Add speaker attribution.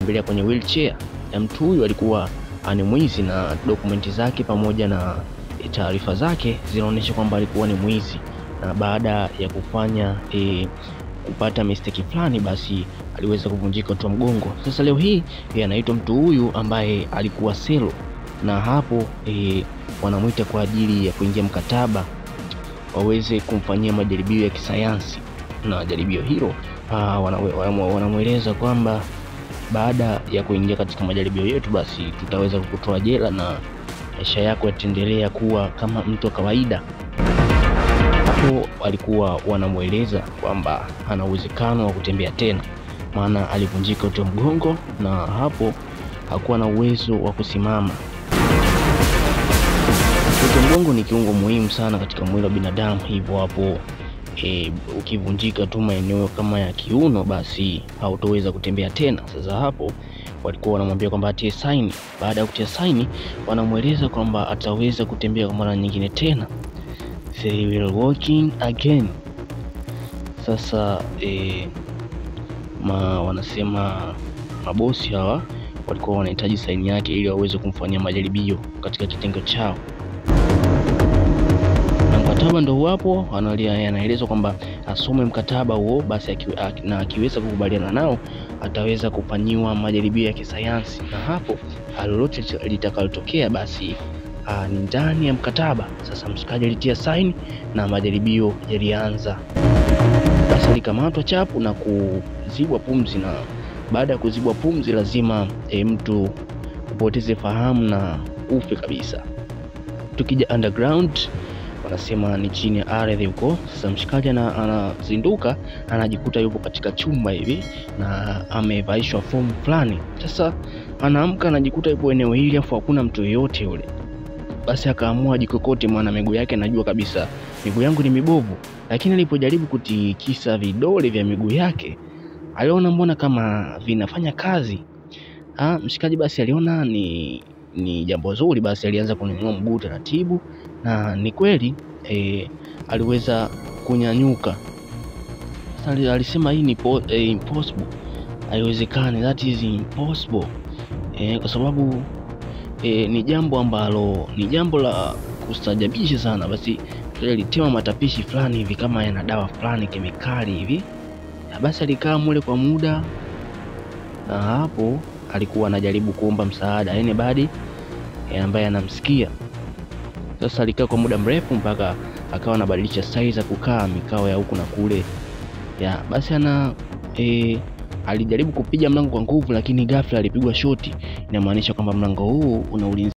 Speaker 1: kutembelea kwenye wheelchair. Na mtu huyu alikuwa ni mwizi, na dokumenti zake pamoja na taarifa zake zinaonyesha kwamba alikuwa ni mwizi, na baada ya kufanya kupata mistake fulani, basi aliweza kuvunjika uti wa mgongo. Sasa leo hii anaitwa mtu huyu ambaye alikuwa selo, na hapo wanamuita kwa ajili ya kuingia mkataba waweze kumfanyia majaribio ya kisayansi. Na jaribio hilo wanamueleza kwamba baada ya kuingia katika majaribio yetu, basi tutaweza kukutoa jela na maisha yako yataendelea kuwa kama mtu wa kawaida. Hapo walikuwa wanamueleza kwamba ana uwezekano wa kutembea tena, maana alivunjika uti wa mgongo na hapo hakuwa na uwezo wa kusimama. Uti wa mgongo ni kiungo muhimu sana katika mwili wa binadamu, hivyo hapo ukivunjika tu maeneo kama ya kiuno, basi hautoweza kutembea tena. Sasa hapo walikuwa wanamwambia kwamba atie saini. Baada ya kutia saini, wanamueleza kwamba ataweza kutembea kwa mara nyingine tena, they will walking again. Sasa wanasema mabosi hawa walikuwa wanahitaji saini yake ili waweze kumfanyia majaribio katika kitengo chao. Mkataba ndio hapo anaelezwa kwamba asome mkataba huo, basi akiweza kukubaliana nao ataweza kufanyiwa majaribio ya kisayansi, na hapo lolote litakalotokea basi ni ndani ya mkataba. Sasa mshikaji alitia saini na majaribio yalianza. Basi alikamatwa chapu na kuzibwa pumzi, na baada ya kuzibwa pumzi lazima mtu upoteze fahamu na ufe kabisa. Tukija underground, wanasema ni chini ya ardhi huko. Sasa mshikaji anazinduka, anajikuta yupo katika chumba hivi na amevaishwa fomu fulani. Sasa anaamka, anajikuta yupo eneo hili afu hakuna mtu yeyote yule. Basi akaamua ajikokote, maana miguu yake anajua kabisa miguu yangu ni mibovu. Lakini alipojaribu kutikisa vidole vya miguu yake, aliona mbona kama vinafanya kazi. Mshikaji basi aliona ni jambo zuri, basi alianza kunyanyua mguu taratibu, na ni kweli aliweza kunyanyuka. Sasa alisema hii ni impossible, haiwezekani, that is impossible, kwa sababu ni jambo la kustajabisha sana. Basi alitema matapishi fulani hivi kama yana dawa fulani kemikali hivi. Basi alikaa mule kwa muda, na hapo alikuwa anajaribu kuomba msaada anybody ambaye anamsikia. Sasa alikaa kwa muda mrefu mpaka akawa anabadilisha style za kukaa, mikao ya huku na kule. Basi alijaribu kupiga mlango kwa nguvu, lakini ghafla alipigwa shoti. Inamaanisha kwamba mlango huu una ulinzi.